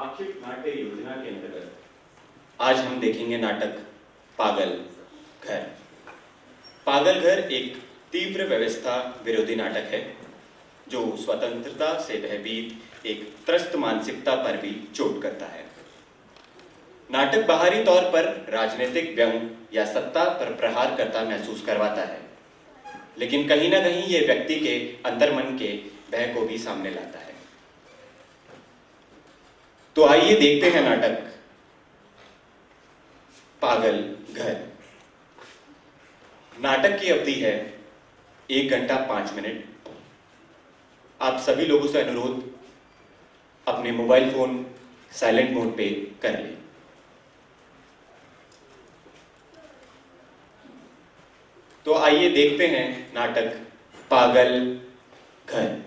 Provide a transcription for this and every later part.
पाक्षिक नाट्य योजना के अंतर्गत आज हम देखेंगे नाटक पागल घर। पागल घर एक तीव्र व्यवस्था विरोधी नाटक है जो स्वतंत्रता से भयभीत एक त्रस्त मानसिकता पर भी चोट करता है। नाटक बाहरी तौर पर राजनीतिक व्यंग या सत्ता पर प्रहार करता महसूस करवाता है, लेकिन कहीं ना कहीं यह व्यक्ति के अंतर्मन के भय को भी सामने लाता है। तो आइए देखते हैं नाटक पागल घर। नाटक की अवधि है 1 घंटा 5 मिनट। आप सभी लोगों से अनुरोध अपने मोबाइल फोन साइलेंट मोड पे कर लें। तो आइए देखते हैं नाटक पागल घर।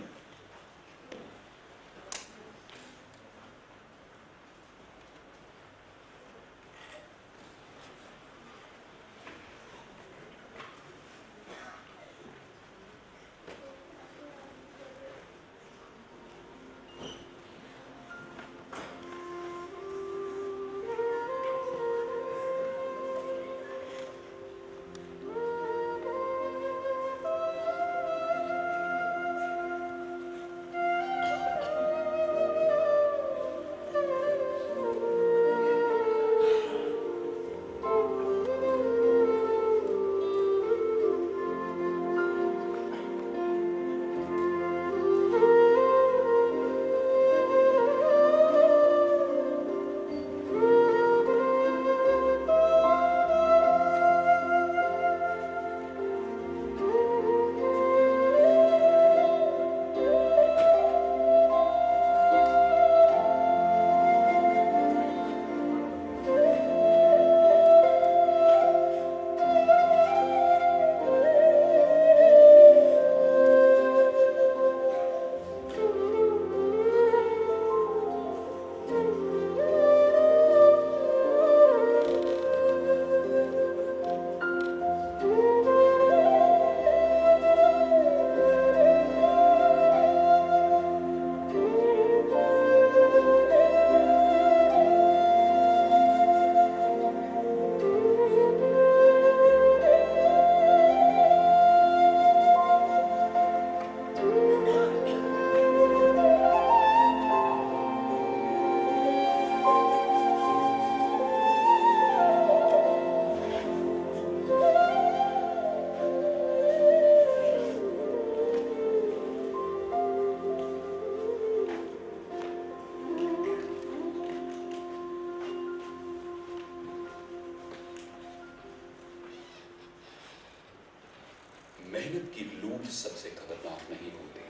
मेहनत की लूट सबसे खतरनाक नहीं होती,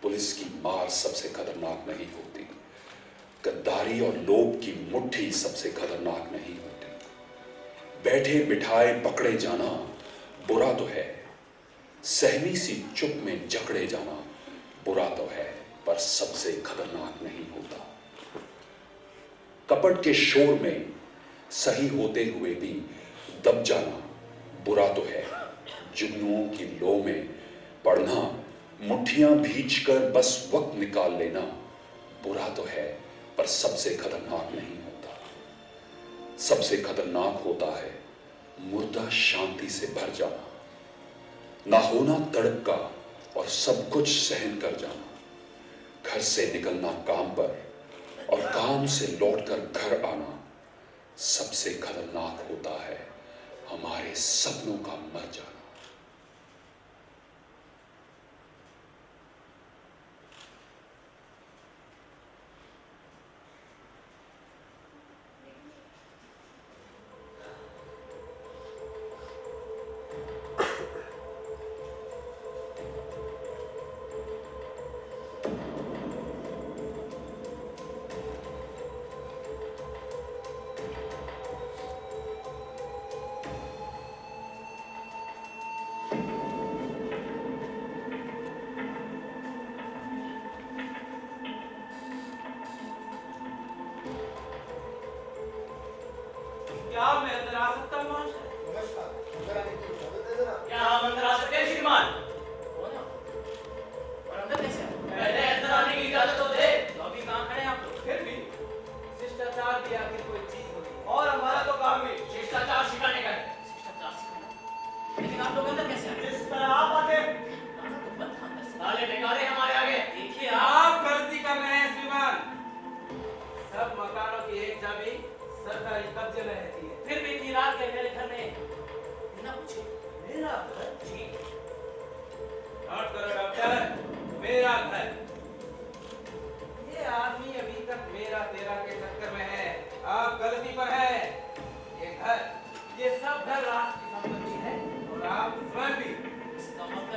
पुलिस की मार सबसे खतरनाक नहीं होती, गद्दारी और लोभ की मुट्ठी सबसे खतरनाक नहीं होती। बैठे बिठाए पकड़े जाना बुरा तो है, सहमी सी चुप में जकड़े जाना बुरा तो है, पर सबसे खतरनाक नहीं होता। कपट के शोर में सही होते हुए भी दब जाना बुरा तो है, जुगनुओं की लो में पढ़ना, मुट्ठियां भींचकर बस वक्त निकाल लेना बुरा तो है, पर सबसे खतरनाक नहीं होता। सबसे खतरनाक होता है मुर्दा शांति से भर जाना, ना होना तड़प का और सब कुछ सहन कर जाना, घर से निकलना काम पर और काम से लौटकर घर आना सबसे खतरनाक होता है हमारे सपनों का मर जाना।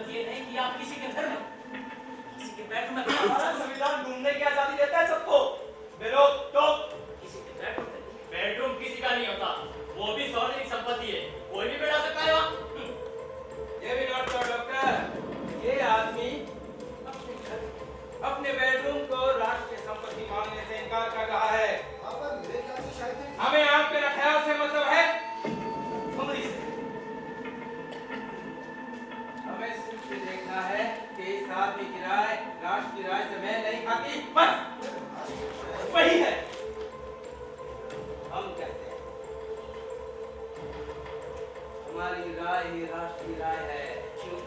जरूरत ये नहीं कि आप किसी के घर में किसी के बेडरूम में हमारा संविधान ढूंढने की आजादी देता है सबको, बेरोक टोक। किसी के बेडरूम किसी का नहीं होता, वो भी सार्वजनिक संपत्ति है, कोई भी बैठा सकता है वहाँ। ये भी नोट करो डॉक्टर, ये आदमी अपने बेडरूम को राष्ट्रीय संपत्ति मानने से इनकार कर रहा है। हमें आपके ख्याल से मतलब है सुमरी से। हमें सिर्फ ये देखना है कि इस आदमी की राय राष्ट्र की राय से मेल नहीं खाती, बस वही है। हम कहते हैं हमारी राय ही राष्ट्र की राय है। क्यों?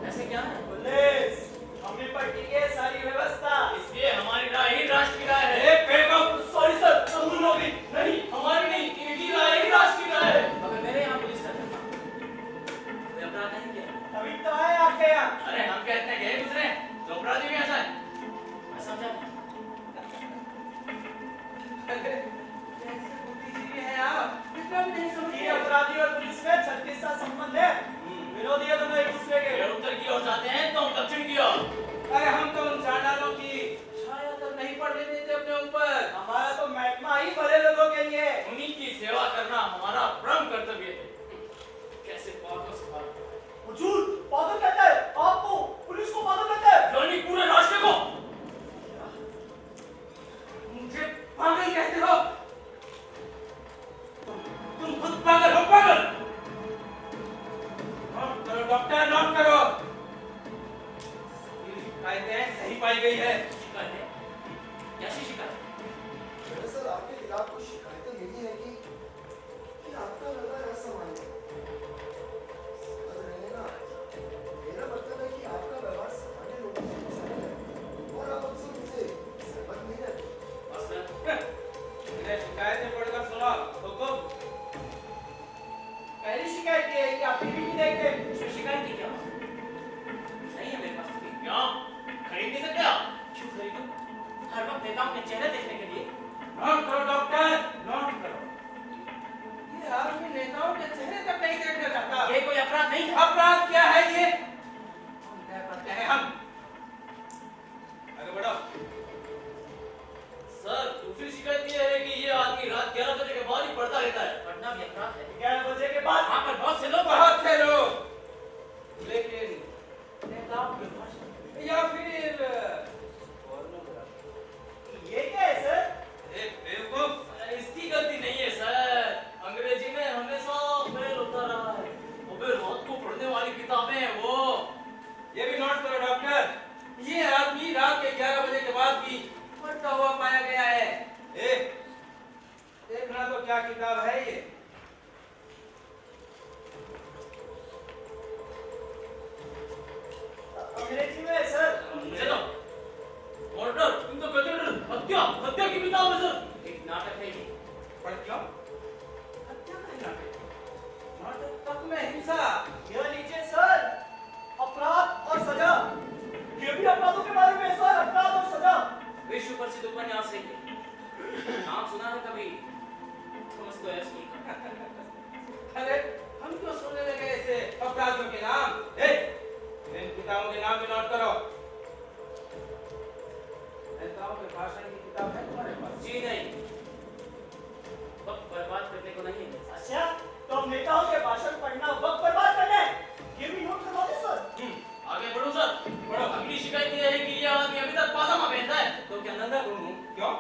ऐसे क्या है? पुलिस हमने पट्टी के सारी व्यवस्था, इसलिए हमारी राय ही राष्ट्र की राय है। एक बेवकूफ, सॉरी सर, तुम लोग भी नहीं, हमारी नहीं, इनकी राय ही राष्ट्र की राय है। अबे मेरे यहाँ पुलिस का धरना, कोई अपराध नहीं किया। अभी तो आए आपके यहाँ। अरे हम कहते हैं कि एक दूसरे जो अपराधी भी आ जाए, मैं समझा नहीं। कैसे बुद्धिजीवी हैं आप? कितना भी नहीं समझिए। अपराधी और पुलिस में 36 साल संबंध है। विरोधी है दोनों एक दूसरे के। अगर उत्तर की ओर जाते हैं तो हम दक्षिण की ओर। अरे हम तो उन चांडालों की छाया तक नहीं पड़ने देते अपने ऊपर। हमारा तो महकमा ही भले लोगों के लिए। उन्हीं की सेवा करना हमारा परम कर्तव्य है। कैसे पागल से पागल। हुजूर, पागल कहता है आपको, पुलिस को पागल कहता है। यानी पूरे राष्ट्र को। मुझे पागल कहते हो? तुम खुद पागल हो, पागल। नोट करो डॉक्टर, नोट करो। शिकायतें सही पाई गई है। शिकायतें? कैसी शिकायत? दरअसल आपके खिलाफ कुछ शिकायतें मिली है कि आपका व्यवहार असामान्य है। समझ रहे हैं ना? मेरा मतलब है कि आपका व्यवहार सामान्य लोगों से कुछ अलग है और आप अक्सर उनसे सहमत नहीं रहते। इन्हें शिकायतें पढ़कर सुना हुकुम। पहली शिकायत ये है कि आप टीवी नहीं देखते। इसमें शिकायत की क्या बात? नहीं है मेरे पास टीवी। क्या? खरीद नहीं सकते आप? क्यों खरीदूं? हर वक्त नेताओं के चेहरे देखने के लिए। नोट करो डॉक्टर, नोट करो। ये आदमी नेताओं के चेहरे तक नहीं देखना चाहता। ये कोई अपराध नहीं है। अपराध क्या है ये? हम तय करते हैं हम। आगे बढ़ो। सर, दूसरी शिकायत ये है कि ये आदमी रात 11 बजे के बाद ही पढ़ता रहता है। पढ़ना भी अपराध है। 11 बजे के बाद वहाँ पर बहुत से लोग बहुत से लोग, लेकिन नेताओं के भाषण या फिर ये क्या है सर? एक बेवकूफ। इसकी गलती नहीं है सर, अंग्रेजी में हमेशा फेल होता रहा है। वो भी रात को पढ़ने वाली किताबें वो। ये भी नोट करो डॉक्टर, ये आदमी रात के 11 बजे के बाद भी पढ़ता हुआ पाया गया है। देखना तो क्या किताब है ये। अंग्रेजी में है सर। मुझे तो मर्डर, तुम तो कहते हो हत्या की किताब है सर। एक नाटक है ये। पढ़ क्यों? हत्या का नाटक। नाटक तक में हिंसा। यह लीजिए सर, अपराध और सजा। ये भी अपराधों के बारे में है सर, अपराध और सजा। विश्व प्रसिद्ध उपन्यास है ये। नाम सुना है कभी? थॉमस डॉयस्टोवस्की। अरे हम क्यों सुनने लगे ऐसे अपराधियों के नाम? इन किताबों के नाम भी नोट करो। नेताओं के भाषण की किताब है तुम्हारे पास? जी नहीं, वक्त बर्बाद करने को नहीं है। अच्छा, तो हम नेताओं के भाषण पढ़ना वक्त बर्बाद करना है? ये भी नोट करवा दे सर। आगे बढ़ो सर। बढ़ो। अगली शिकायत ये है कि ये आदमी अभी तक पाजामा पहनता है। तो क्या नंगा घूमूं? क्यों?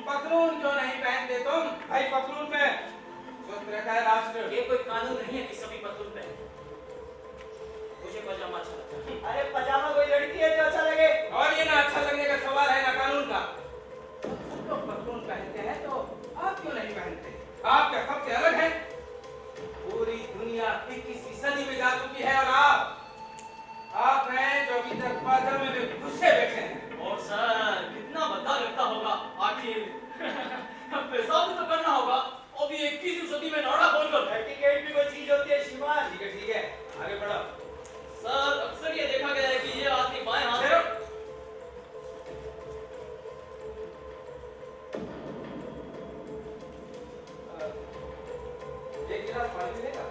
पतलून क्यों नहीं पहनते तुम? भाई पतलून पे स्वस्थ रहता है राष्ट्र। ये कोई कानून नहीं है कि सभी पतलून पहने। मुझे पजामा अच्छा लगता है। अरे पजामा कोई लड़की है जो अच्छा लगे? और ये ना अच्छा लगने का सवाल है ना कानून का। सब लोग पतलून पहनते हैं तो आप क्यों नहीं पहनते? आप क्या सबसे अलग है? पूरी दुनिया 21वीं सदी में जा चुकी है और आप हैं जो अभी तक पाजामे में घुसे बैठे हैं। और सर कितना बदला लगता होगा आखिर। पेशाब भी तो करना होगा, और भी 21वीं सदी में नाड़ा खोलकर। एटिकेट भी कोई चीज होती है श्रीमान। ठीक है, आगे बढ़ो। सर अक्सर ये देखा गया है कि ये आदमी बाएं हाथ से एक गिलास पानी मिलेगा?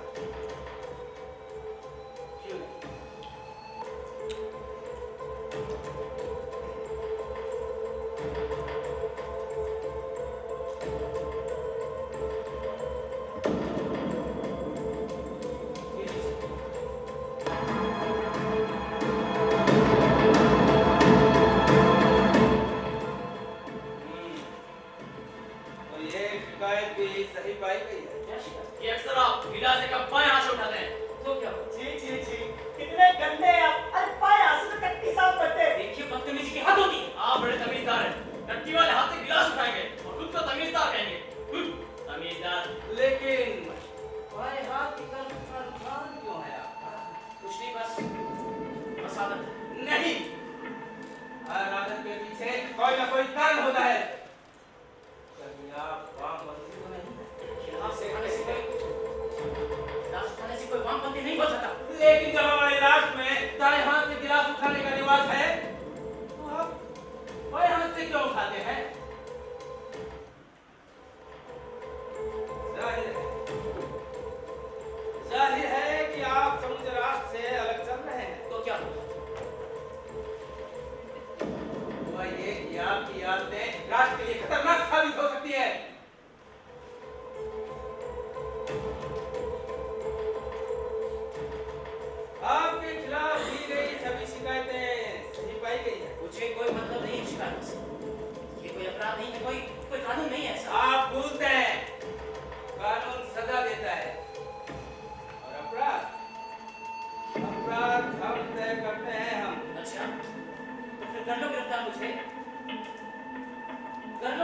वामपंथी नहीं हो सकता। लेकिन जब हमारे राष्ट्र में दाएं हाथ से गिलास उठाने का रिवाज है तो आप बाएं हाथ से क्यों उठाते हैं? जाहिर है कि आप समुद्र राष्ट्र से अलग चल रहे हैं। तो क्या होगा? हुआ ये कि आपकी आदतें राष्ट्र के लिए खतरनाक साबित हो सकती है। आपके खिलाफ दी गई सभी शिकायतें सही पाई गई है। मुझे कोई मतलब नहीं है शिकायतों से। ये कोई अपराध नहीं है, कोई कानून नहीं है ऐसा। आप भूलते हैं कानून सजा देता है और अपराध हम तय करते हैं। हम अच्छा, तो फिर कर लो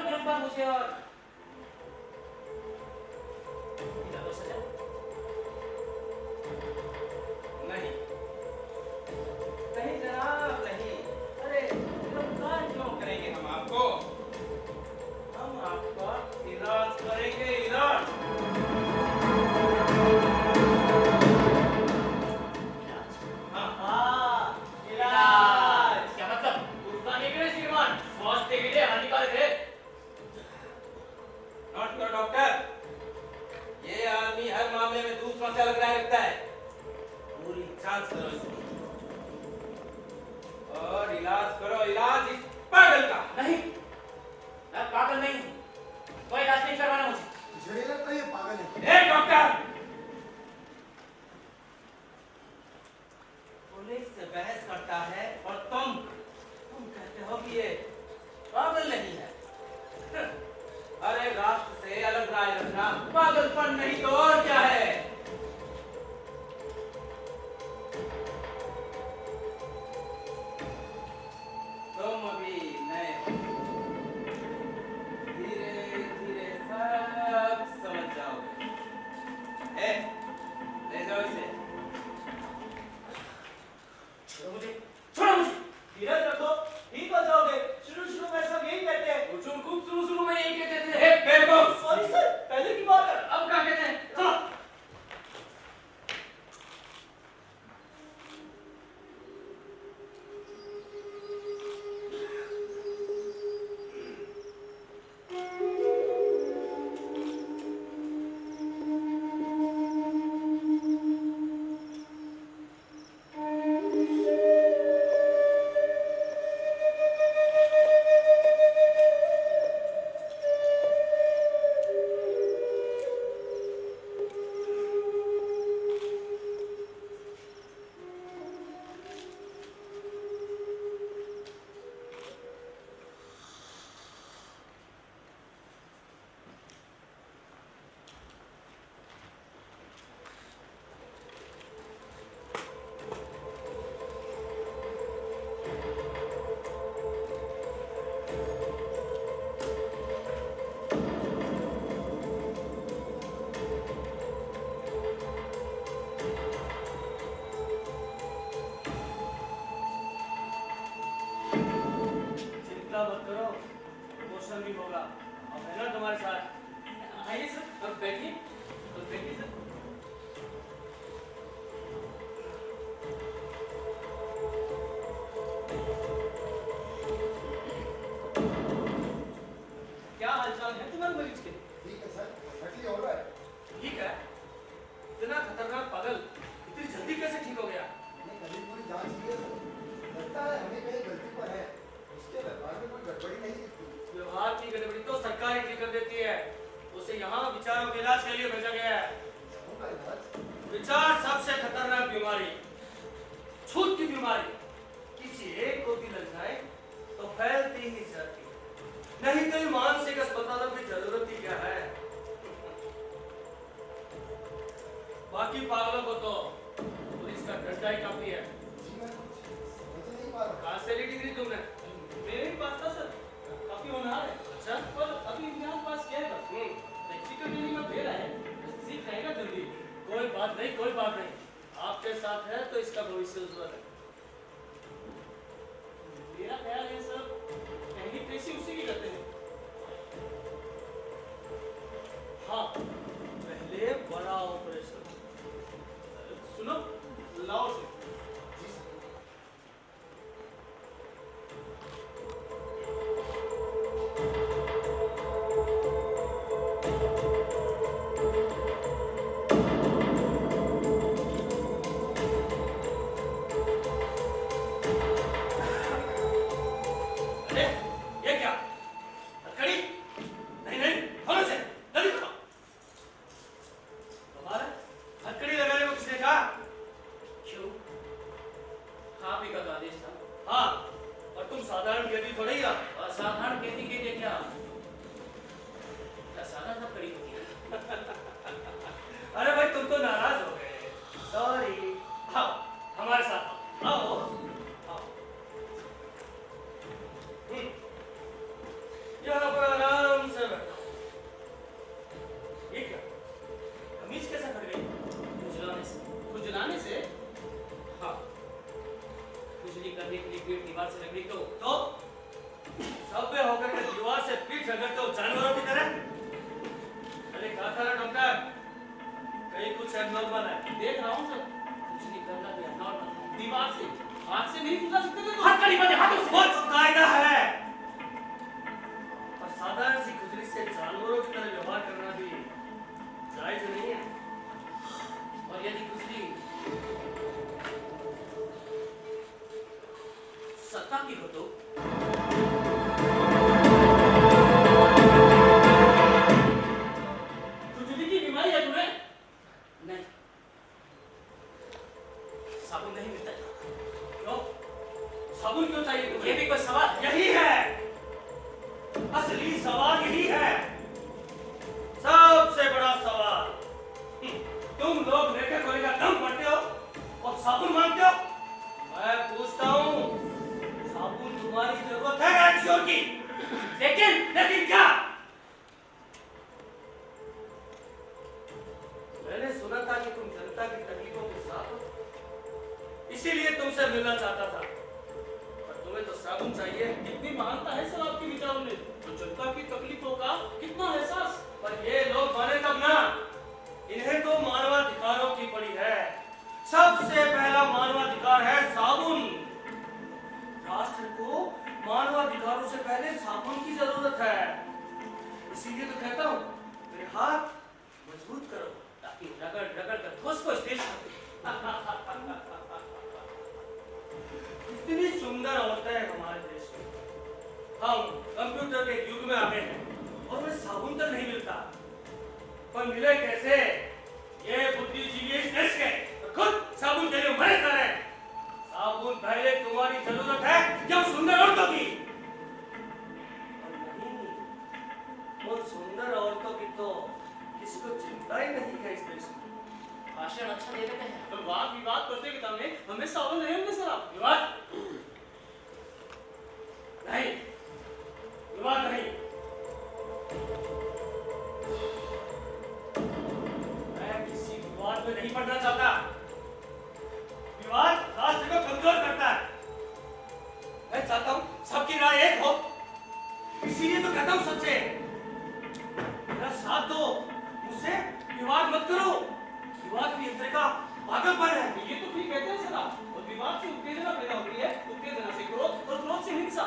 गिरफ्तार मुझे, और दिला दो सजा। नहीं नहीं जनाब नहीं। अरे गिरफ्तार क्यों करेंगे हम आपको? हम आपका इलाज करेंगे, इलाज। हाँ, इलाज। क्या मतलब? गुस्सा के लिए श्रीमान, स्वास्थ्य के लिए हानिकारक है। नोट करो डॉक्टर, ये आदमी हर मामले में दूसरों से अलग राय रखता है। पूरी जांच करो इसकी और इलाज करो, इलाज इस पागल का। नहीं, मैं पागल नहीं हूँ, कोई इलाज नहीं करवाना मुझे। मुझे लगता है ये पागल है। ए डॉक्टर, पुलिस से बहस करता है और तुम कहते हो कि ये पागल नहीं है। अरे राष्ट्र से अलग राय रखना पागलपन नहीं तो और क्या है? तुम अभी नए हो, धीरे धीरे सब समझ जाओगे। ले जाओ इसे। छोड़ो मुझे, छोड़ो मुझे। धीरज रखो, ठीक हो जाओगे। शुरू में सब यही कहते हैं। हुजूम खूब शुरू में यही कहते थे। बेवकूफ। सॉरी सर, पहले की बात है। अब क्या कहते हैं? चलो। चिंता मत करो, पोषण भी होगा। अब है ना तुम्हारे साथ। आइए सर, अब बैठिए सर। क्या हालचाल है तुम्हारे मरीज के? ठीक है सर, परफेक्टली हो रहा है। ठीक है। इतना खतरनाक पागल इतनी जल्दी कैसे ठीक हो गया? हमने कभी पूरी जांच की है सर। लगता है हमें कहीं गलती पर है। उसके व्यवहार में कोई गड़बड़ी नहीं दिखती। व्यवहार की गड़बड़ी तो सरकार ही ठीक कर देती है। उसे यहाँ विचारों के इलाज के लिए भेजा गया है। उनका इलाज विचार सबसे खतरनाक बीमारी, छूत की बीमारी। किसी एक को भी लग जाए तो फैलती ही जाती है। नहीं तो मानसिक अस्पतालों की जरूरत ही क्या है? बाकी पागलों को तो पुलिस का डंडा ही काफी है। जी मैं कुछ समझ नहीं पा रहा। कहाँ से ली डिग्री तुमने? मेरे ही पास था सर, काफी होनहार है। अच्छा, पर अभी इम्तिहान पास किया है बस। प्रैक्टिकल ट्रेनिंग में दे रहा है, सीख जाएगा जल्दी। कोई बात नहीं। आपके साथ है तो इसका भविष्य उज्जवल है। मेरा ख्याल है सर, पहली पेशी उसी की करते हैं। हाँ, पहले बड़ा ऑपरेशन, नॉर्मल है। देख रहा हूँ सर। कुछ नहीं करना भी नॉर्मल है। दीवार से हाथ से नहीं टूटा सकते थे तो हाथ का नहीं बने, हाथों से। बहुत कायदा है। और साधारण सी खुजली से जानवरों की तरह व्यवहार करना भी जायज नहीं है। और यदि खुजली सत्ता की हो तो खुजली की बीमारी है तुम्हें? नहीं, साबुन नहीं मिलता है। क्यों? साबुन क्यों चाहिए ये तुम्हें? भी कोई सवाल है? यही है असली सवाल, यही है सबसे बड़ा सवाल। तुम लोग रेखे खोले का दम पड़ते हो और साबुन मांगते हो। मैं पूछता हूँ, साबुन तुम्हारी जरूरत है क्या किशोर की? लेकिन क्या? मैंने सुना था कि तुम जनता की तकलीफों के साथ हो, इसीलिए तुमसे मिलना चाहता था। पर तुम्हें तो साबुन चाहिए। कितनी महानता है सर आपके विचारों में। तो जनता की तकलीफों का कितना एहसास। पर ये लोग माने तब ना। इन्हें तो मानवाधिकारों की पड़ी है। सबसे पहला मानवाधिकार है साबुन। राष्ट्र को मानवाधिकारों से पहले साबुन की जरूरत है। इसीलिए तो कहता हूँ मेरे हाथ मजबूत करो ताकि रगड़ रगड़ कर ठोस को स्टेज इतनी सुंदर औरतें हैं हमारे देश में। हम कंप्यूटर के युग में आ गए हैं और वे साबुन तक नहीं मिलता। पर मिले कैसे? ये बुद्धिजीवी इस देश के खुद साबुन के लिए मरे कर रहे हैं। साबुन पहले तुम्हारी जरूरत है या सुंदर औरतों की? और नहीं, उन सुंदर औरतों की तो किसको चिंता ही नहीं है इस देश में। भाषण अच्छा दे देते हैं। तो वाद विवाद प्रतियोगिता में हमें सावधान रहेंगे सर आप। विवाद नहीं, विवाद नहीं। मैं किसी विवाद में नहीं पड़ना चाहता। विवाद राष्ट्र को कमजोर करता है। मैं चाहता हूं सबकी राय एक हो। इसीलिए तो कहता हूं सबसे मेरा साथ दो, मुझसे विवाद मत करो। विवाद भी एक तरह का पागलपन है। ये तो ठीक कहते हैं सर आप। और विवाद से उत्तेजना पैदा होती है, उत्तेजना से क्रोध और क्रोध से हिंसा।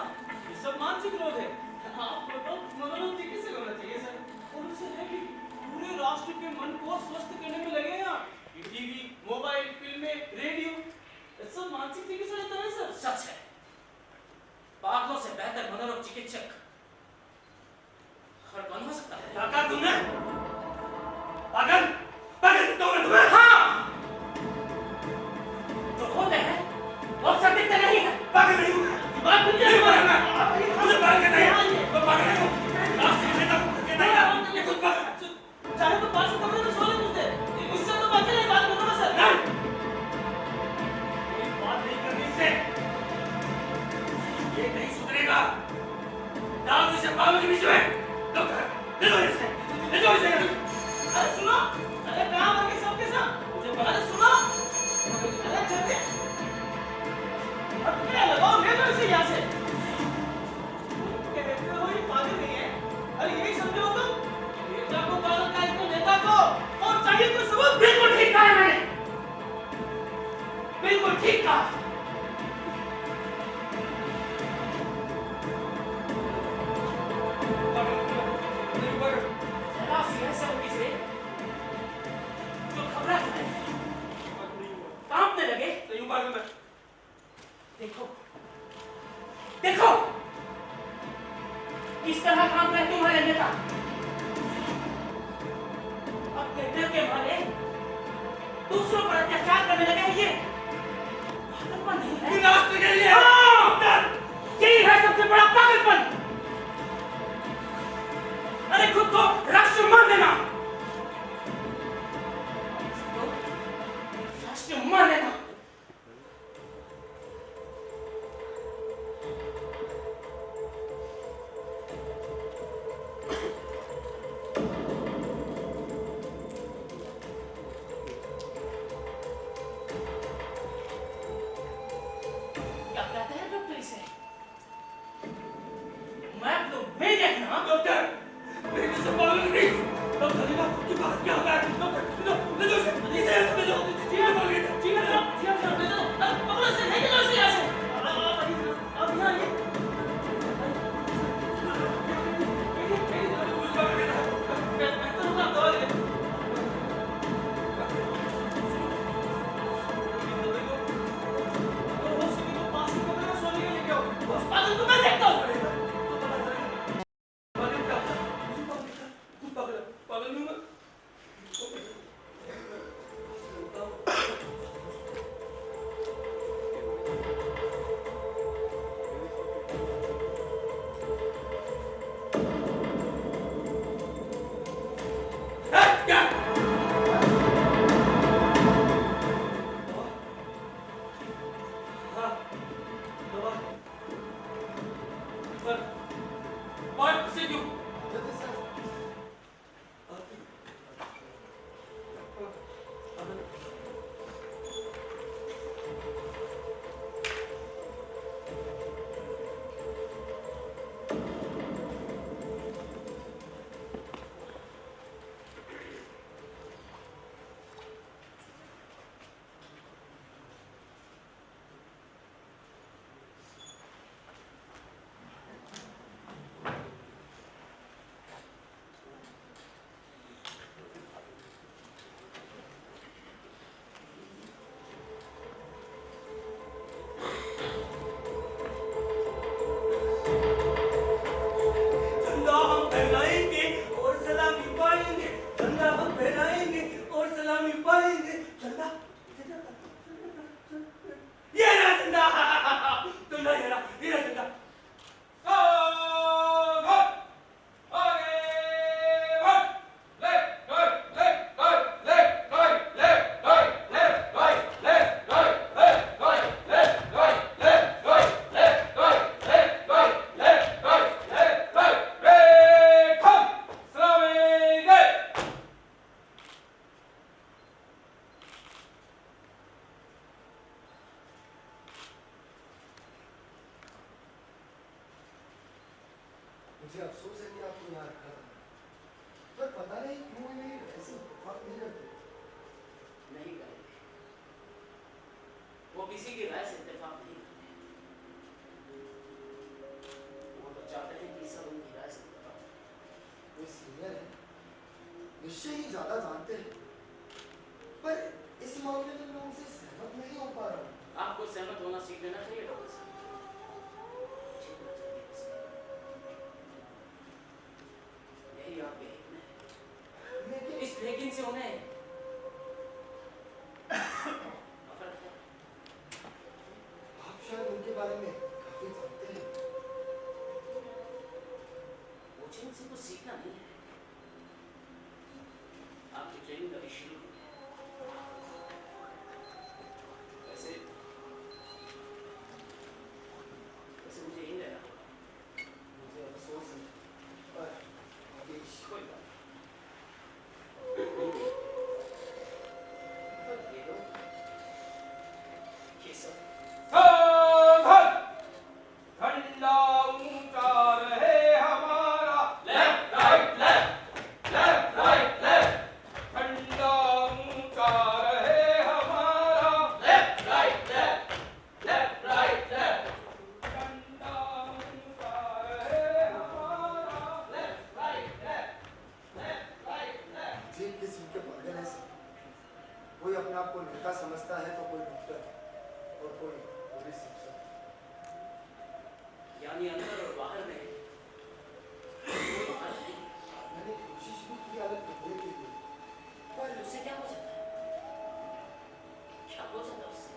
ये सब मानसिक क्रोध है। आपको तो मनोरंजन चिकित्सक होना चाहिए सर। और उसे है कि पूरे राष्ट्र के मन को स्वस्थ करने में लगे हैं आप। ये टीवी, मोबाइल, फिल्में, रेडियो, ये सब मानसिक चिकित्सा देता है सर। सच है, पागलों से बेहतर मनोरोग चिकित्सक हर कौन हो सकता है? क्या कहा तुमने? पागल पागल कहता हूं मैं तुम्हें। हाँ, जो होते हैं वो अक्सर दिखते नहीं है। पागल नहीं हूं मैं। बात नहीं है मुझे पागल कहता है। मैं पागल नहीं हूं। राष्ट्रीय नेता कहता है ये खुद पागल। चाहे तो बात से कमरे में सो ले मुझसे। मुझसे तो बात नहीं, बात करो ना सर। नहीं, कोई बात नहीं करनी इससे। ये नहीं सुधरेगा। डाल दो इसे पागल के बीच में। लो ले लो इसे, ले लो इसे। अरे सुनो, अरे कहाँ भागे सबके सब? मुझे बता दे, सुनो। अरे चलते। अब क्या लगाओ, ले लो इसे यहाँ से। कहते हो ये पागल नहीं है। अरे यही समझो तुम। नेता को पागल कहा, इसको नेता को। और चाहिए कोई सबूत? बिल्कुल ठीक कहा है मैंने। बिल्कुल ठीक कहा। जरा सी ऐसे उनकी से जो घबरा जाए, कांपने लगे। नहीं पागल मैं। देखो देखो किस तरह काम करते तुम्हारे नेता। अपने डर के मारे दूसरों पर अत्याचार करने लगे हैं। ये पागलपन नहीं है। राष्ट्र के लिए। हाँ, यही है सबसे बड़ा पागलपन। अरे खुद को राष्ट्र मान लेना, राष्ट्र मान लेना। क्या कहते हैं डॉक्टर इसे? मैं तो नहीं देखना। डॉक्टर, मेरे से पागल नहीं। डॉक्टर जिंदा ये रहा जिंदा तुम ना ये रहा जिंदा मुझे अफसोस है कि आपको यहाँ रखा था, पर पता नहीं क्यों ये ऐसे इत्तेफाक नहीं करते। नहीं करेंगे, वो किसी की राय से इत्तेफाक नहीं करते, वो तो चाहते हैं कि सब उनकी राय से इत्तेफाक करें। वे सीनियर है, निश्चय ही ज्यादा जानते हैं, पर इस मामले में मैं उनसे सहमत नहीं हो पा रहा हूँ। आपको सहमत होना सीख लेना चाहिए डॉक्टर साहब। जितना जल्दी हो सके। यही आपके हित में है। लेकिन इस लेकिन से उन्हें नफरत है। आप शायद उनके बारे में काफी जानते हैं। मुझे उनसे कुछ सीखना नहीं है। आपकी ट्रेनिंग अभी शुरू हुई है। वैसे मुझे यही रहना होगा। मुझे अफसोस है, पर आदेश कोई बात नहीं। पर ये लोग ये सब झंडा ऊंचा रहे हमारा लेफ्ट राइट झंडा ऊंचा रहे हमारा लेफ्ट राइट झंडा ऊंचा रहे हमारा जे किस्म के पागल हैं सब। कोई अपने आप को नेता समझता है तो कोई डॉक्टर और कोई पुलिस अफसर। यानी अंदर और बाहर में कोई फर्क नहीं। मैंने कोशिश भी की अलग करने के लिए, पर उससे क्या हो जाता है? क्या हो जाता है उससे?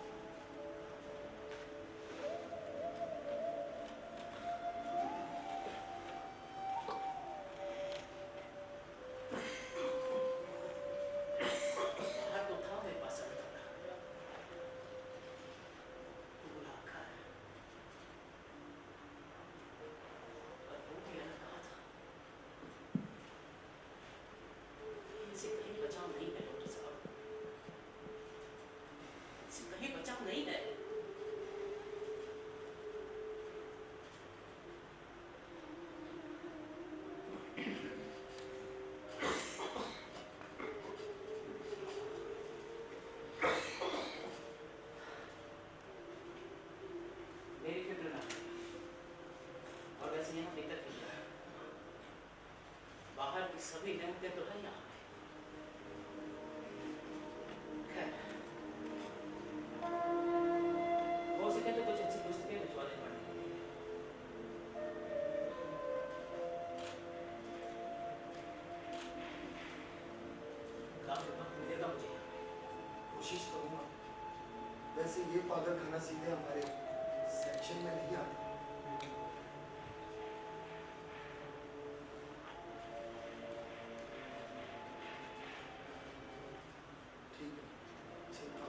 बाहर तो था मेरे पास अंदर बुलाकर और वो भी अलग कहा था। इनसे कहीं बचाव नहीं है डॉक्टर साहब, इनसे कहीं बचाव नहीं है। मेरी फिक्र ना करें। और वैसे यहाँ दिक्कत नहीं है। बाहर की सभी नेमतें तो है यहाँ पे। खैर, हो सके तो कुछ अच्छी पुस्तकें भिजवा दें पढ़ने के लिए। काफी वक्त मिलेगा मुझे यहाँ पे। कोशिश करूंगा। वैसे ये पागल खाना सीधे हमारे सेक्शन में नहीं आता। ठीक है, चलता हूँ।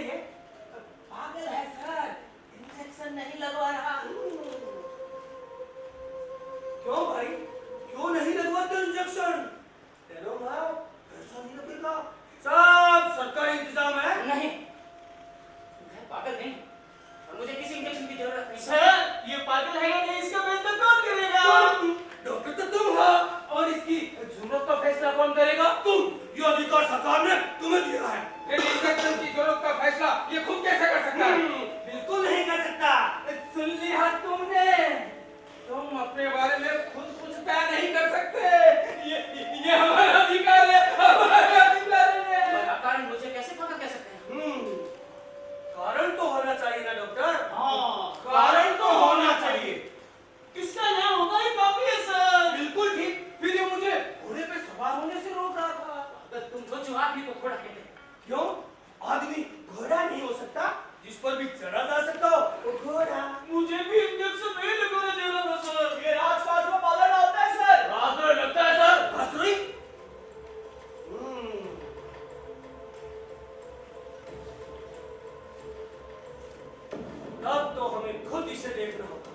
ये? पागल है सर, इंजेक्शन नहीं लगवा रहा। क्यों भाई, क्यों नहीं लगवाते इंजेक्शन? चलो ना, पैसा नहीं लगेगा, सब सरकारी इंतजाम है। नहीं, मैं पागल नहीं और मुझे किसी इंजेक्शन की जरूरत नहीं। सर ये पागल है कि इसका फैसला कौन करेगा? डॉक्टर तो तुम हो, और इसकी जरूरत का फैसला कौन करेगा? तुम। ये अधिकार सरकार ने तुम्हें दिया है। लेकिन इंजेक्शन की जरूरत का फैसला ये खुद कैसे कर सकता है? बिल्कुल नहीं कर सकता। सुन लिया तुमने? तुम अपने बारे में खुद कुछ तय नहीं कर सकते। ये हमारा अधिकार है, हमारा अधिकार है। कारण मुझे कैसे पता कह सकते हैं? कारण तो होना चाहिए ना डॉक्टर। हाँ कारण तो होना चाहिए। किसका नाम होगा ही काफी है सर। बिल्कुल ठीक। फिर ये मुझे घोड़े पे सवार होने से रोक रहा था। अगर तुम सोचो आदमी को घोड़ा कहते हैं। क्यों? आदमी घोड़ा नहीं हो सकता? जिस पर भी चढ़ा जा सकता हो वो घोड़ा। मुझे भी इंजेक्शन नहीं लगाने देना था सर। ये राजपास में पाला डालता है सर। रास्ते लगता है सर। रास्ते? तब तो हमें खुद इसे देखना होगा।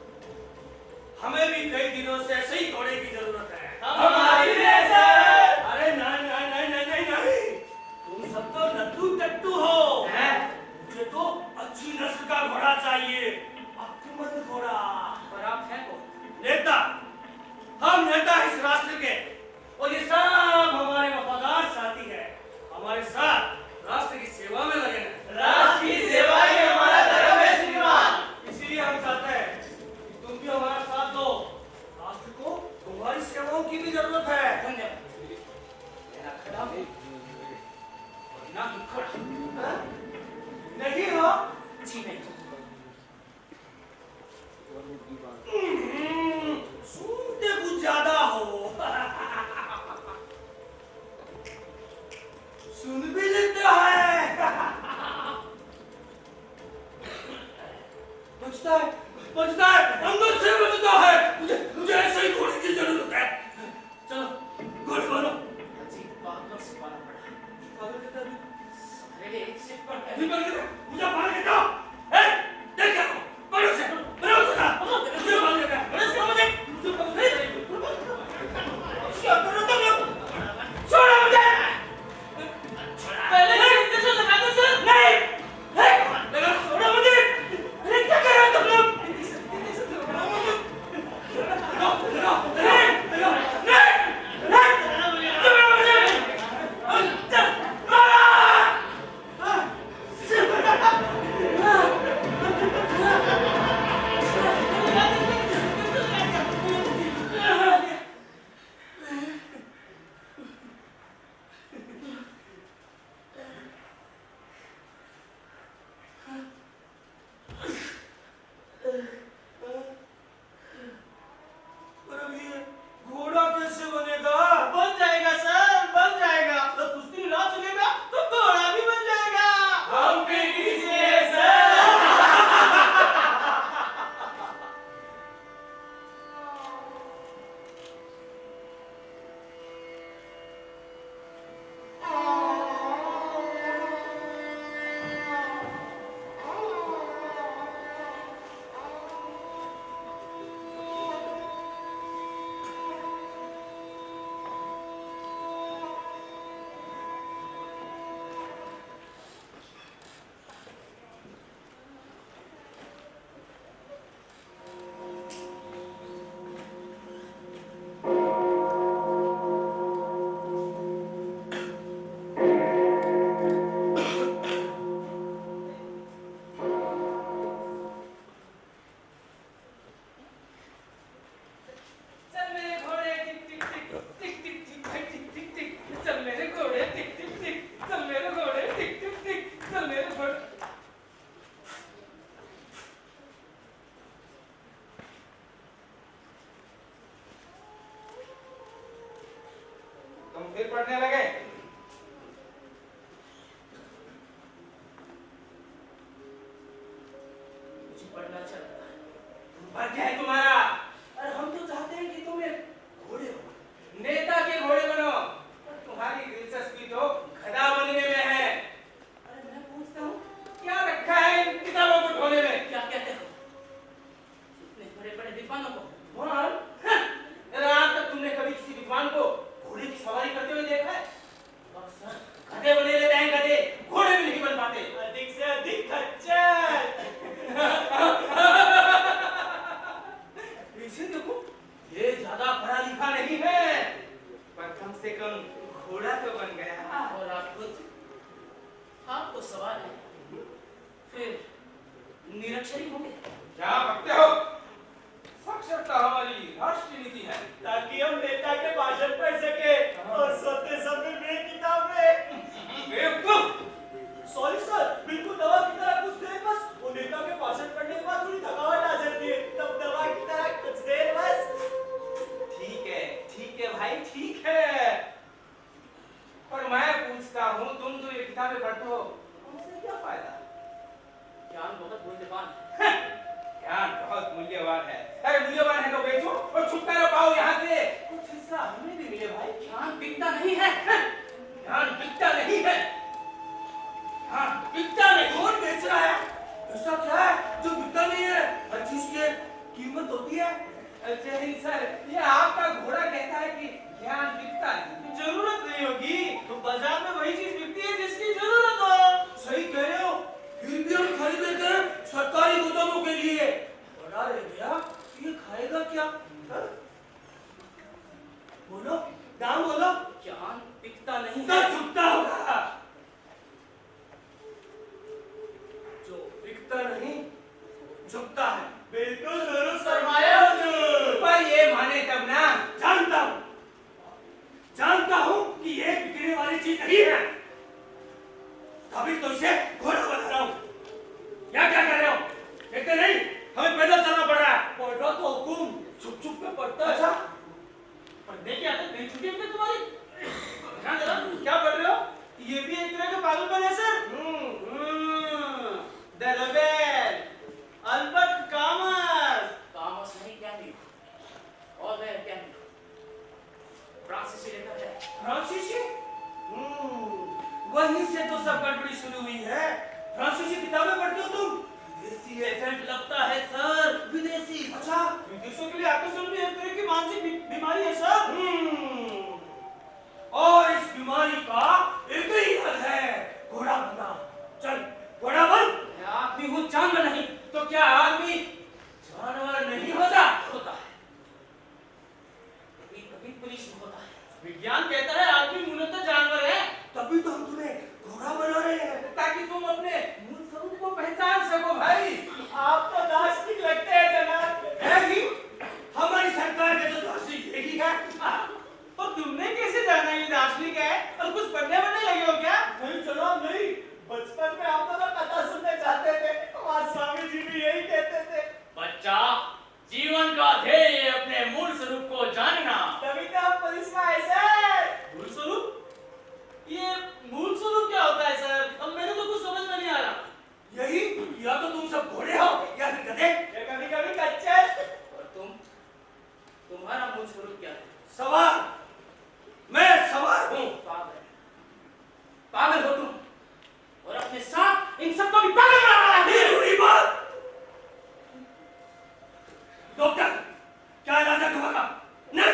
हमें भी कई दिनों से ऐसे ही घोड़े की जरूरत है। हमारी भी है, सर। अरे नहीं नहीं नहीं नहीं नहीं नहीं, तुम सब तो नट्टू टट्टू हो। मुझे तो अच्छी नस्ल का घोड़ा चाहिए, अक्लमंद घोड़ा। और आप हैं कौन? नेता। हम नेता इस राष्ट्र के, और ये सब हमारे वफादार साथी है। हमारे साथ राष्ट्र की सेवा में लगे हैं। राष्ट्र की सेवा ही हमारा धर्म है श्रीमान। इसीलिए हम चाहते हैं कि तुम भी हमारा साथ दो। राष्ट्र को तुम्हारी सेवाओं की भी जरूरत है। धन्यवाद। मेरा खड़ा हूँ और ना ही खड़ा। हाँ? नहीं हो? जी नहीं। सुनते कुछ ज्यादा हो। सुन भी लेते हैं। बचता है, अंदर से बचता है। मुझे ऐसे ही घोड़े की जरूरत है। चलो घोड़े वालों। अजीब बातों से पाला पड़ा। पागल कहता है। अरे एक से पढ़ नहीं पागल कहता, मुझे मार के जाओ। देख क्या हो? पढ़ो से, पढ़ो से था। मुझे मार के जाओ। मुझे पकड़ नहीं। क्या कर रहे हो तुम लोग? छोड़ो मुझे। पहले से इंजेक्शन लगा दो सर। नहीं। लगा, छोड़ो मुझे। अरे क्या कर रहे हो तुम लोग? घोड़ा कैसे बनेगा? बन जाएगा सर, बन जाएगा। तो कुछ दिन इलाज चलेगा तो घोड़ा भी बन जाएगा। हम भी कीजिए सर। फिर पढ़ने लगे। मुझे पढ़ना अच्छा लगता है। भाग्य है तुम्हारा। अरे हम तो चाहते हैं कि तुम एक घोड़े बनो, नेता के घोड़े बनो। और तुम्हारी दिलचस्पी तो गधा बनने में है। अरे मैं पूछता हूँ कि निरक्षरी होंगे। क्या बकते हो? साक्षरता हमारी राष्ट्रीय नीति है। ताकि हम नेता के भाषण पढ़ सके और सोते समय मेरी किताबें। बेवकूफ! सॉरी सर, बिल्कुल दवा की तरह कुछ देर बस। वो नेता के भाषण पढ़ने के बाद थोड़ी थकावट आ जाती है, तब दवा की तरह कुछ देर बस। ठीक है भाई, ठीक है। पर मैं पूछता हूँ, तुम जो ये किताबें पढ़ते हो, उनसे क्या फायदा? ज्ञान बहुत मूल्यवान है। ज्ञान बहुत मूल्यवान है। अरे मूल्यवान है तो बेचो और छुटकारा पाओ यहाँ से। कुछ हिस्सा हमें भी मिले भाई। ज्ञान बिकता नहीं है। ज्ञान बिकता नहीं है। ज्ञान बिकता नहीं। कौन बेच रहा है? ऐसा क्या है जो बिकता नहीं है? हर चीज की कीमत होती है। जय हिंद सर, ये आपका घोड़ा कहता है कि ज्ञान बिकता नहीं। जरूरत नहीं होगी तो बाजार में वही चीज बिकती है जिसकी जरूरत हो। सही कह रहे हो, फिर भी हम खरीद लेते हैं सरकारी गोदामों के लिए। बड़ा रह गया, ये खाएगा क्या? हाँ? बोलो, दाम बोलो। ज्ञान बिकता नहीं तो है। झुकता होगा। जो बिकता नहीं झुकता है। बिल्कुल दुरुस्त फरमाया हुजूर। पर ये माने तब ना। जानता हूं कि ये बिकने वाली चीज नहीं है, तभी तो इसे घोड़ा बना रहा हूं। या क्या कर रहे हो? देखते नहीं, हमें पैदल चलना पड़ रहा है। पढ़ रहा तो हुकुम छुप छुप के पढ़ता है। अच्छा, पढ़ने की आदत नहीं छूटी है तुम्हारी? ध्यान देना, क्या पढ़ रहे हो? ये भी एक तरह का पागलपन है सर। The rebel, Albert Camus. Camus नहीं, कैम्यू। और मैं कैम्यू फ्रांसीसी लेखक है। फ्रांसीसी? वहीं से तो सब गड़बड़ी शुरू हुई है। फ्रांसीसी किताबें पढ़ते हो तुम? विदेशी एजेंट लगता है सर, विदेशी। अच्छा, विदेशों के लिए आकर्षण भी एक तरह की मानसिक बीमारी है सर। और इस बीमारी का एक ही इलाज है, घोड़ा बनना। चल, घोड़ा बन। मैं आदमी हूँ, जानवर नहीं। तो क्या आदमी जानवर नहीं होता? होता है, कभी कभी पुलिस में होता है। विज्ञान कहता है आदमी मूलतः जानवर है, तभी तो हम तुम्हें घोड़ा बना रहे हैं, ताकि तुम अपने मूल स्वरूप को पहचान सको भाई। आप तो दार्शनिक लगते हैं जनाब। है ही, हमारी सरकार के तो दार्शनिक यही है। और तुमने कैसे जाना ये दार्शनिक है? और कुछ पढ़ने बनने लगे हो क्या? नहीं जनाब, नहीं। बचपन में हम तो कथा सुनने जाते थे, वहाँ स्वामी जी भी यही कहते थे। बच्चा, जीवन का ध्येय अपने मूल स्वरूप को जानना। तभी तो हम पुलिस में आए सर। मूल स्वरूप? ये मूल स्वरूप क्या होता है सर? अब मैंने तो कुछ समझ में नहीं आ रहा। यही, या तो तुम सब घोड़े हो या फिर गधे, या कभी कभी कच्चे। और तुम्हारा मूल स्वरूप क्या है? सवार। मैं सवार हूँ। पागल, पागल हो तुम, और अपने साथ इन सबको भी पागल बना रहा है। ये हुई बात। डॉक्टर, क्या इलाज है तुम्हारा? नहीं,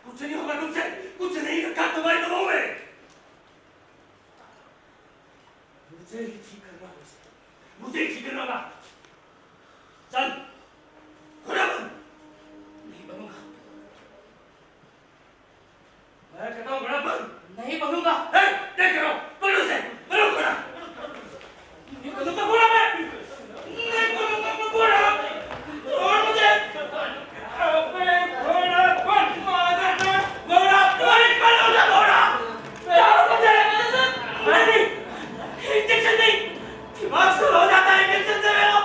कुछ नहीं होगा तुमसे, कुछ नहीं रखा तुम्हारी दवाओं में। मुझे ही ठीक करना होगा, मुझे ही ठीक करना होगा। चल, घोड़ा बन। नहीं बनूंगा, मैं कहता हूँ घोड़ा बन। नहीं बनूंगा। देख रहा हूँ, बनो से, बनो घोड़ा। नहीं बनूंगा घोड़ा मैं, नहीं बनूंगा घोड़ा। छोड़ मुझे। अबे घोड़ा बन, घोड़ा नहीं बनूंगा घोड़ा। छोड़ मुझे। नहीं, इंजेक्शन नहीं, दिमाग सुन हो जाता है इंजेक्शन से मेरा।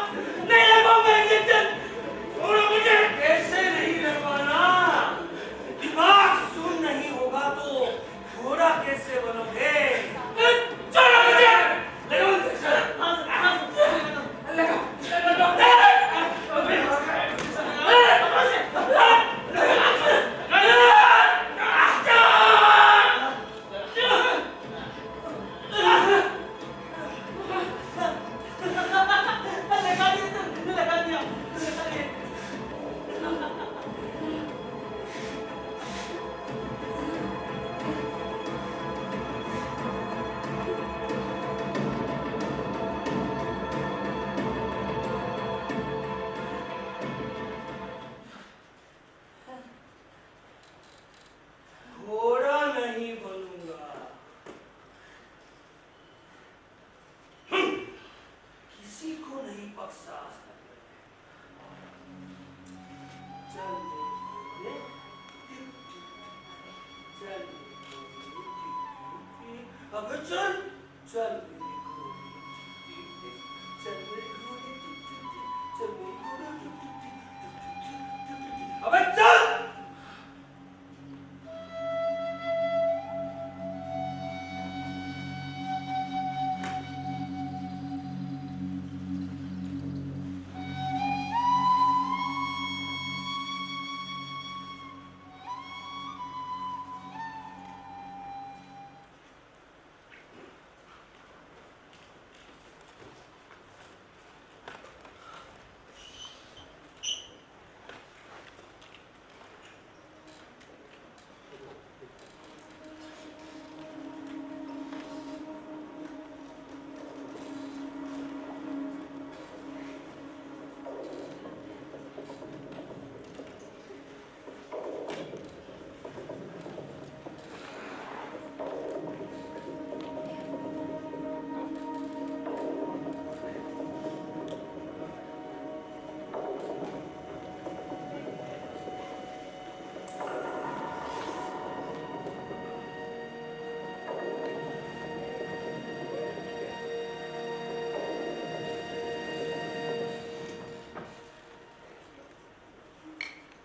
सांस चल रे चल अब चल चल चल अबे चल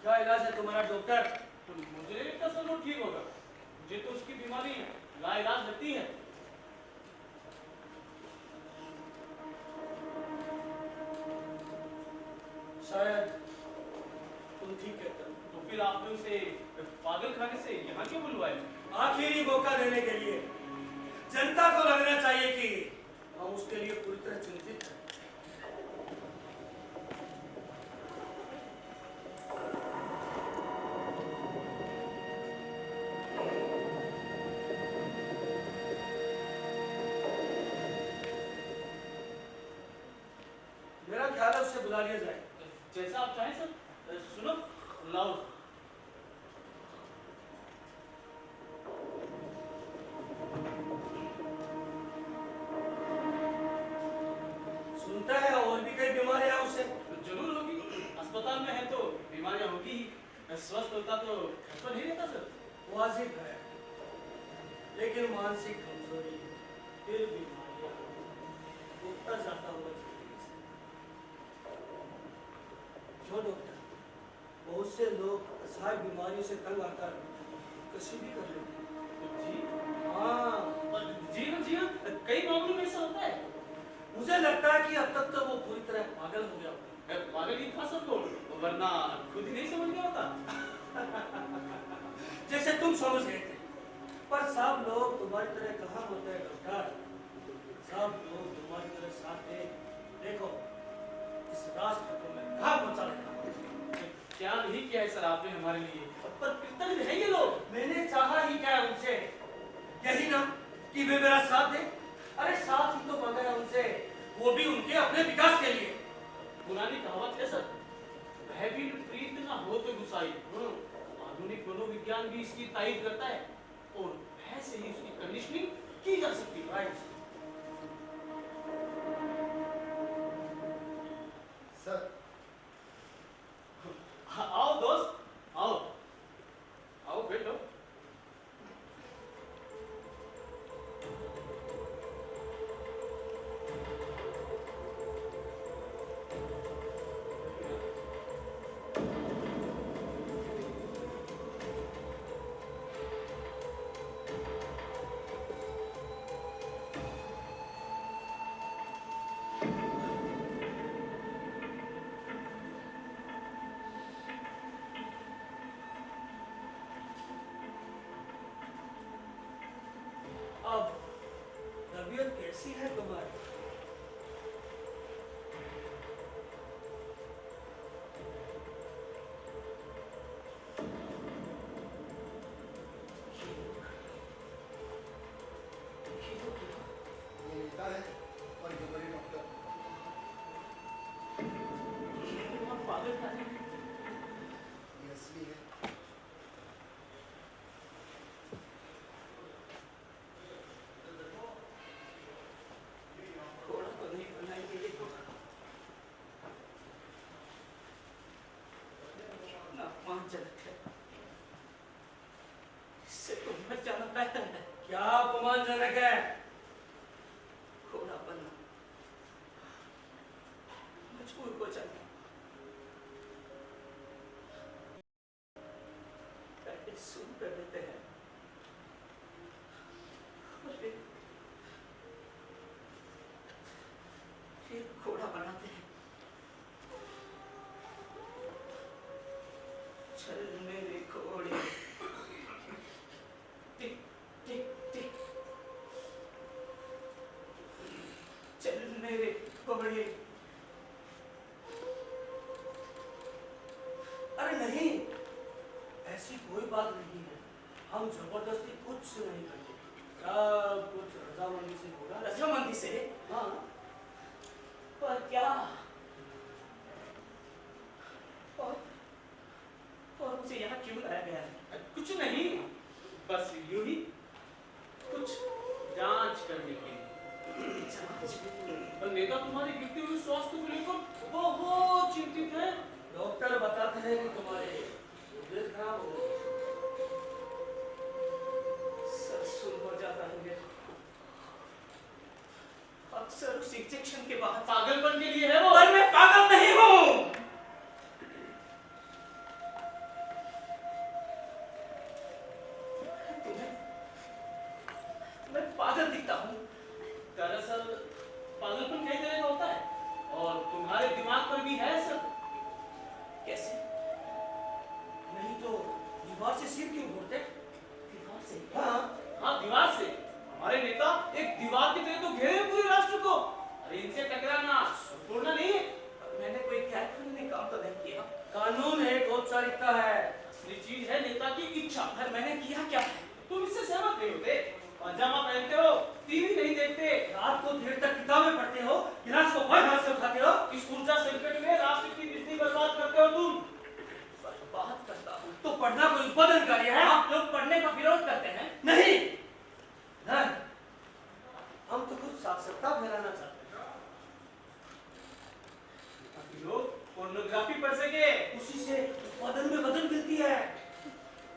क्या इलाज है तुम्हारा डॉक्टर? मुझे नहीं लगता सर वो ठीक होगा। मुझे तो उसकी बीमारी लाइलाज लगती है। शायद तुम ठीक कहते हो। तो फिर आपने उसे पागल खाने से यहाँ क्यों बुलवाया? आखिरी मौका देने के लिए जनता को लगना चाहिए कि हम उसके लिए पूरी तरह चिंतित हैं। मेरा ख्याल है उससे बुला लिया जाए। जैसा आप चाहें सर। सुनो, लाओ। सुनता है और भी कई बीमारियां उसे। जरूर होगी। अस्पताल में है तो बीमारियां होगी ही। स्वस्थ होता तो घर पर नहीं रहता सर। वाजिब है, लेकिन मानसिक कमजोरी फिर बीमारियां उठता जाता हुआ जिंदगी से। क्यों डॉक्टर? बहुत से लोग असहाय बीमारियों से तंग आकर कृषि भी कर लेते हैं। जी हाँ, जी हाँ, कई मामलों में ऐसा होता है। मुझे लगता है कि अब तक तो वो पूरी तरह पागल हो गया होगा। पागल ही था सब लोग, वरना खुद ही नहीं समझ गया होता। जैसे तुम समझ गए थे, पर सब लोग तुम्हारी तरह कहाँ होते हैं डॉक्टर? सब लोग तुम्हारी तरह साथ दे। देखो इस राष्ट्र को मैं कहाँ पहुँचा लेता। क्या नहीं किया है सर आपने हमारे लिए, पर कृतज्ञ है ये लोग। मैंने चाहा ही क्या है उनसे? यही ना कि वे मेरा साथ दे। अरे साथ ही तो मांगा है उनसे, वो भी उनके अपने विकास के लिए। पुरानी कहावत है सर, वह भी प्रीत ना हो तो गुसाई। आधुनिक मनोविज्ञान भी इसकी तारीफ करता है और ऐसे ही उसकी कंडीशनिंग की जा सकती है। राइट। सर आओ दोस्त, आओ आओ बैठो। बैठ गए। घोड़ा बनना मजबूर हो जाना। पहले सुन कर लेते हैं और फिर घोड़ा बनाते हैं। चल मेरे घोड़े, टिक टिक टिक, चल मेरे घोड़े। अरे नहीं, ऐसी कोई बात नहीं है। हम जबरदस्ती कुछ नहीं करते, सब कुछ रजामंदी से होगा। रजामंदी से? हाँ। पर क्या? और मुझे यहाँ क्यों लाया गया है? कुछ नहीं, बस यूं ही कुछ जांच करने के लिए। जांच? पर नेता तुम्हारे गिरते हुए स्वास्थ्य को लेकर बहुत चिंतित है। डॉक्टर बताते हैं कि तुम्हारे तबीयत खराब हो गई। सर सुन हो जाता है मेरा। अक्सर उस इंजेक्शन के बाद पागलपन के लिए है वो। पर मैं पागल नहीं हूँ। मैं पागल दिखता हूँ। दरअसल पागलपन कई तरह का होता है और तुम्हारे दिमाग पर भी है सर। कैसे? नहीं तो दीवार से सिर क्यों घूरते? दीवार से? हाँ हाँ, दीवार से। हमारे नेता एक दीवार की तरह तो घेरे पूरे राष्ट्र को। अरे इनसे टकराना संपूर्ण नहीं है। मैंने कोई गैर कानूनी काम तो नहीं किया। कानून एक औपचारिकता है। असली चीज है नेता की इच्छा। पर मैंने किया क्या है? तुम इससे सहमत नहीं होते? पाजामा पहनते हो, टीवी नहीं देखते, रात को देर तक किताबें पढ़ते हो, गिलास को बड़े हाथ से उठाते हो। इस ऊर्जा संकट में राष्ट्र की बिजली बर्बाद करते हो तुम। बर्बाद करता हूँ तो पढ़ना कोई उत्पादन कार्य है? आप लोग पढ़ने का विरोध करते हैं? नहीं, नहीं, हम तो कुछ साक्षरता फैलाना चाहते हैं। ताकि लोग पोर्नोग्राफी पढ़ सके। उसी से उत्पादन में मदद मिलती है।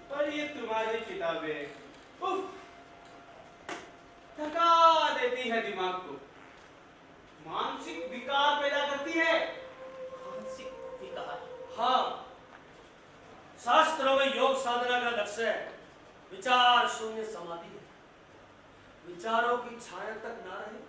पर ये तुम्हारी किताबें उफ, थका देती है दिमाग को, मानसिक विकार पैदा करती है। मानसिक विकार? हाँ, शास्त्रों में योग साधना का लक्ष्य विचार शून्य समाधि है। विचारों की छाया तक ना रहे,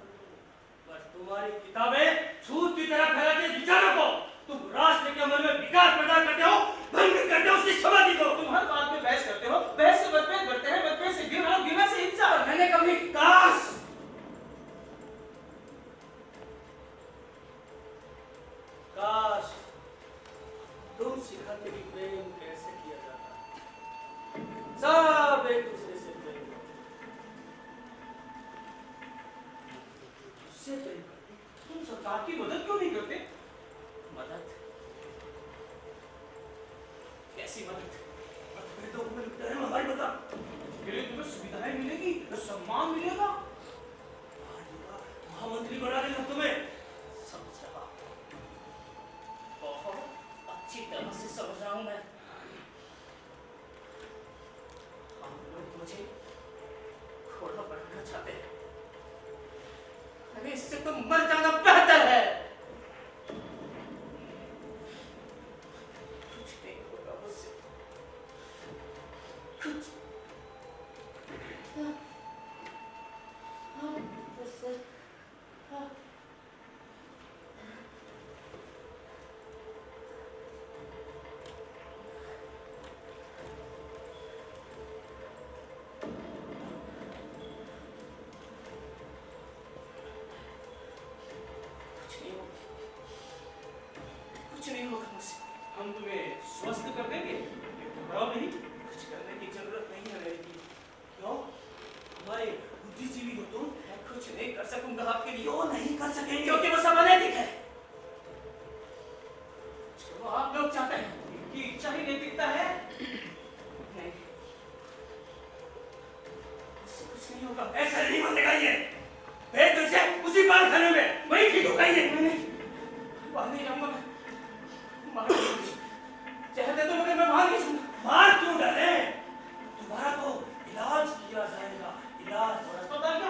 पर तुम्हारी किताबें छूत की तरह फैलाती है विचारों को। तुम राष्ट्र के मन में विकार पैदा करते हो, भंग करते हो उसकी समाधि को। तुम हर बात में बहस करते हो, बहस से मतभेद बढ़ते हैं, मतभेद से घृणा, घृणा से हिंसा। मैंने कभी काश काश तुम सिखाते कि प्रेम कैसे किया जाता है। सब एक दूसरे से प्रेम करते, उससे प्रेम करते। तुम सरकार की मदद क्यों नहीं करते? मदद? कैसी मदद? मतभेदों को मिलता है हमारी मदद। इसके लिए तुम्हें सुविधाएं मिलेगी, सम्मान मिलेगा। महामंत्री बना देगा तुम्हें। समझा, बहुत अच्छी तरह से समझ रहा हूं मैं। हम लोग मुझे घोड़ा बनाना चाहते हैं। अरे इससे तो मर जाना बेहतर है। कुछ नहीं होगा मुझसे, कुछ कुछ नहीं होगा मुझसे। हम तुम्हें स्वस्थ कर देंगे, घबराओ नहीं। कुछ करने की जरूरत नहीं है मेरे लिए। क्यों? हमारे बुद्धिजीवी हो तुम। मैं कुछ नहीं कर सकूंगा आपके लिए। क्यों नहीं कर सकेंगे? क्योंकि वो सब अनैतिक है। जो आप लोग चाहते हैं, इनकी इच्छा ही नैतिकता है। नहीं, उससे कुछ नहीं होगा। ऐसा नहीं बनेगा ये। भेज दो इसे उसी बाल खाने में, वही ठीक होगा ये। वहां नहीं जाऊंगा मैं। मार चाहते तो मगर मैं वहां नहीं जाऊंगा। मार क्यों डाले? तुम्हारा तो इलाज किया जाएगा। इलाज। अस्पताल का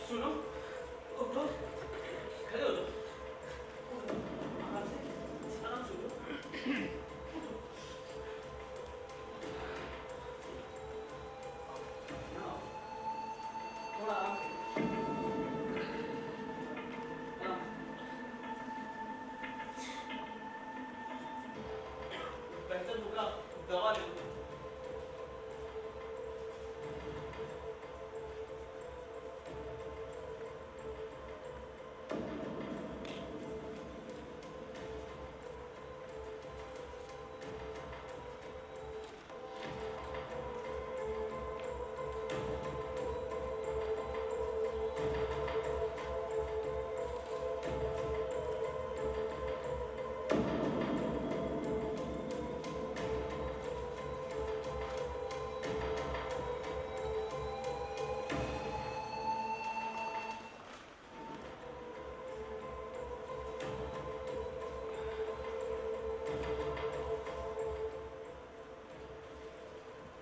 सुनो, उठो, खड़े हो जाओ, उठो, आराम से उठो। यहाँ आओ, थोड़ा आराम से, आराम से। बेहतर होगा दवा ले लो।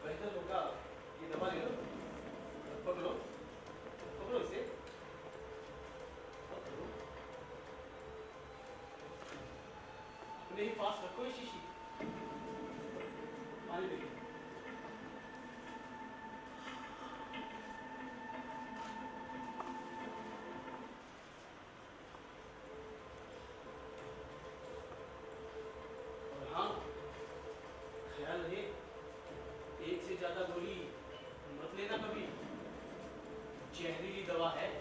बेहतर होगा ये दवा ले लो, पकड़ो, पकड़ो इसे, पकड़ो, अपने ही पास रखो ये शीशी, पानी दे दो। और हाँ, ख्याल रहे, एक से ज्यादा गोली मत लेना कभी, जहरीली दवा है।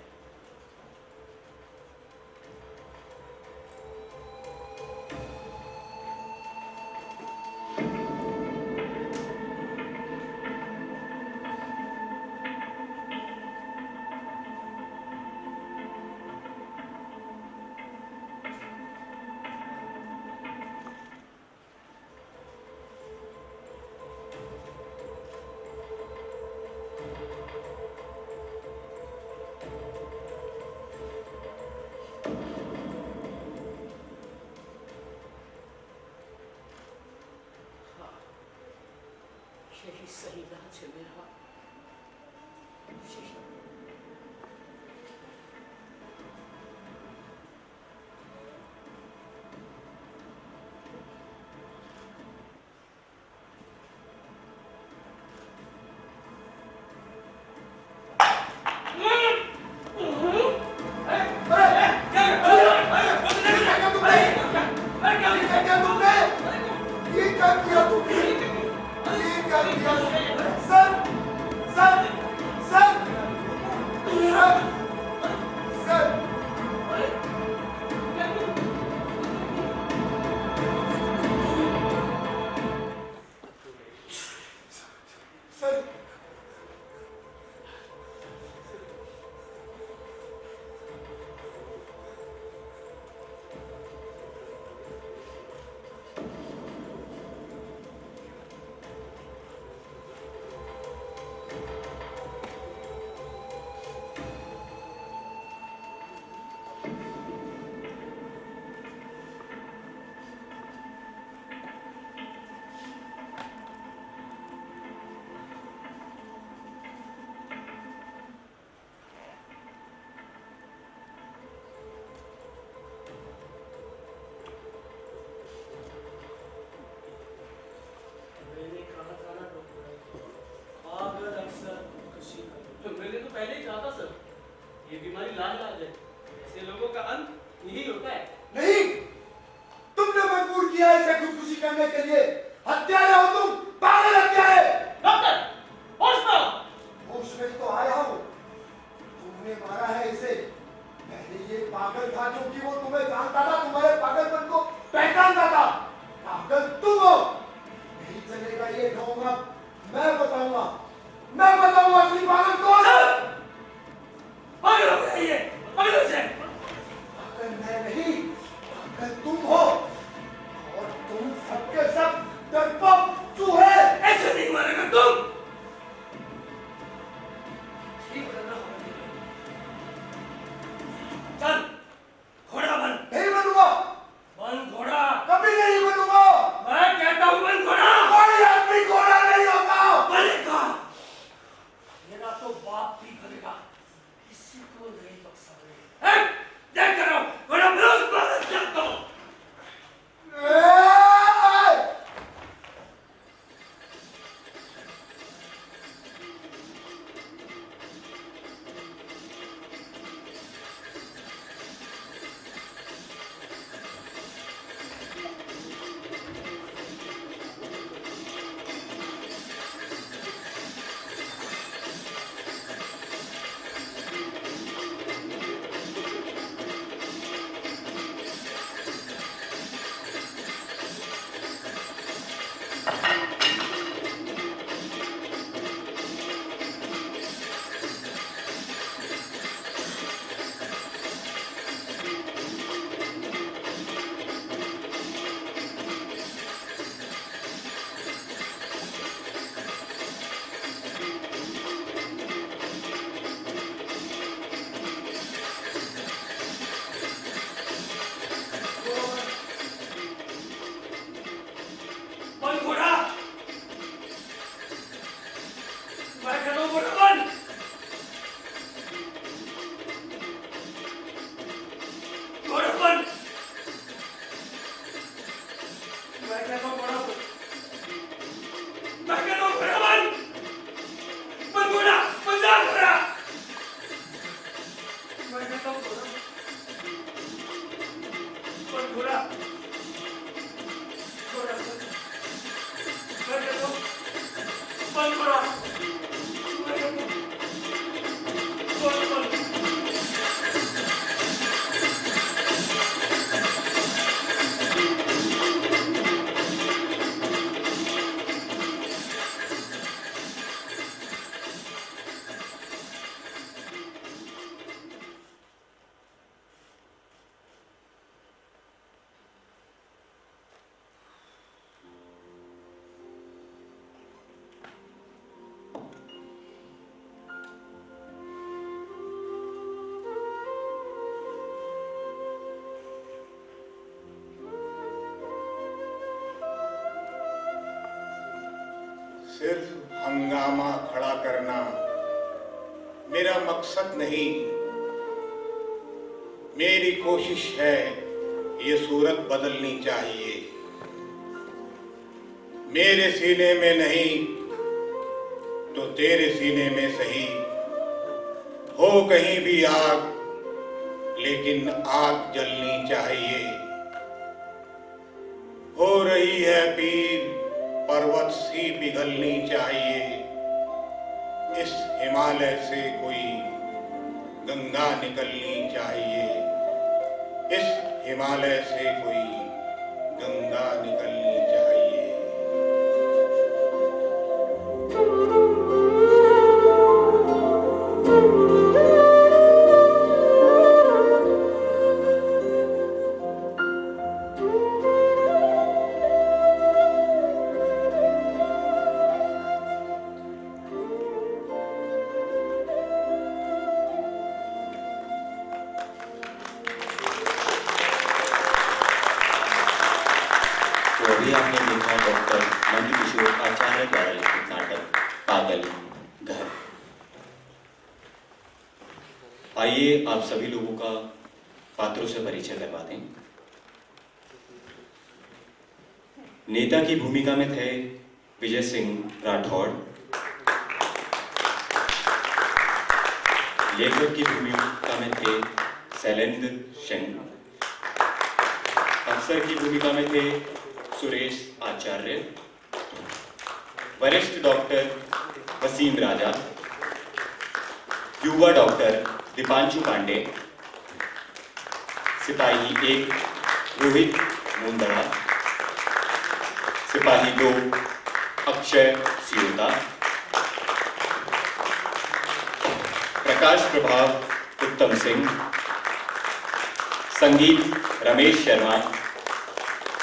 यही सही इलाज है मेरा, यही। पहले ही कहा था सर, ये बीमारी लाइलाज है, ऐसे लोगों का अंत यही होता है। नहीं, तुमने मजबूर किया है इसे खुदकुशी करने के लिए। हत्यारे हो तुम, पागल हत्यारे। डॉक्टर, होश में आओ। होश में तो आया हूँ। तुमने मारा है इसे। पहले ये पागल था क्योंकि वो तुम्हें जानता था, तुम्हारे पागलपन को पहचानता था। पागल तुम हो। नहीं चलेगा ये ढोंग, अब मैं बताऊंगा असली पागल कौन है। मैं कहता हूँ बुरा बन। बुरा बन। मैं कहता हूँ बुरा बन। मैं कहता हूँ बुरा बन। बन बुरा, बन जा बुरा। मैं कहता हूँ बुरा बन बुरा। बुरा बन। मैं कहता हूँ बन बुरा। मैं कहता हूँ बन बन। सिर्फ हंगामा खड़ा करना मेरा मकसद नहीं। मेरी कोशिश है ये सूरत बदलनी चाहिए। मेरे सीने में नहीं तो तेरे सीने में सही, हो कहीं भी आग लेकिन आग जलनी चाहिए। हो रही है पीर पर्वत सी पिघलनी चाहिए। इस हिमालय से कोई गंगा निकलनी चाहिए। इस हिमालय से कोई गंगा निकलनी चाहिए। तो अभी आपने देखा डॉक्टर नंदकिशोर आचार्य द्वारा लिखित नाटक पागल घर। आइए आप सभी लोगों का पात्रों से परिचय करवा दें। नेता की भूमिका में थे विजय सिंह राठौड़। लेखक की भूमिका में थे शैलेंद्र सिंह। अफसर की भूमिका में थे सुरेश आचार्य। वरिष्ठ डॉक्टर वसीम राजा। युवा डॉक्टर दीपांशु पांडे। सिपाही 1 रोहित मुंदड़ा। सिपाही 2 अक्षय सियोता। प्रकाश प्रभाव उत्तम सिंह। संगीत रमेश शर्मा।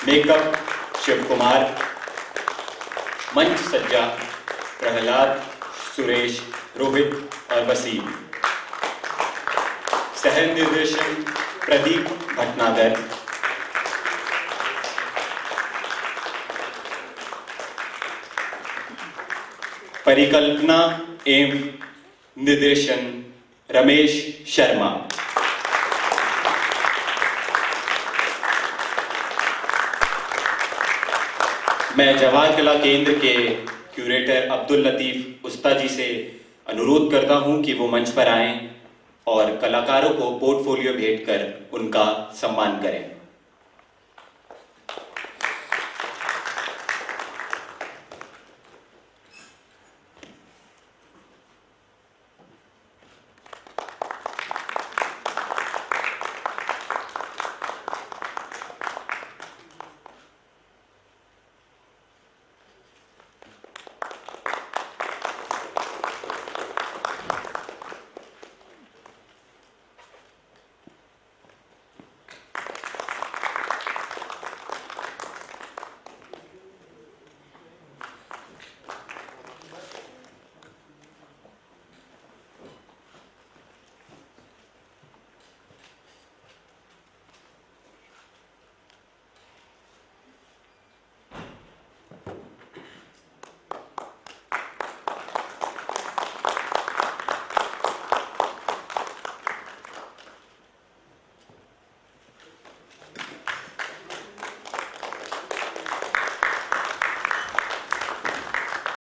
मेकअप शिव कुमार। मंच सज्जा प्रहलाद, सुरेश, रोहित और वसीम। सह निर्देशन प्रदीप भटनागर। परिकल्पना एवं निर्देशन रमेश शर्मा। मैं जवाहर कला केंद्र के क्यूरेटर अब्दुल लतीफ उस्ताद जी से अनुरोध करता हूं कि वो मंच पर आएं और कलाकारों को पोर्टफोलियो भेंट कर उनका सम्मान करें।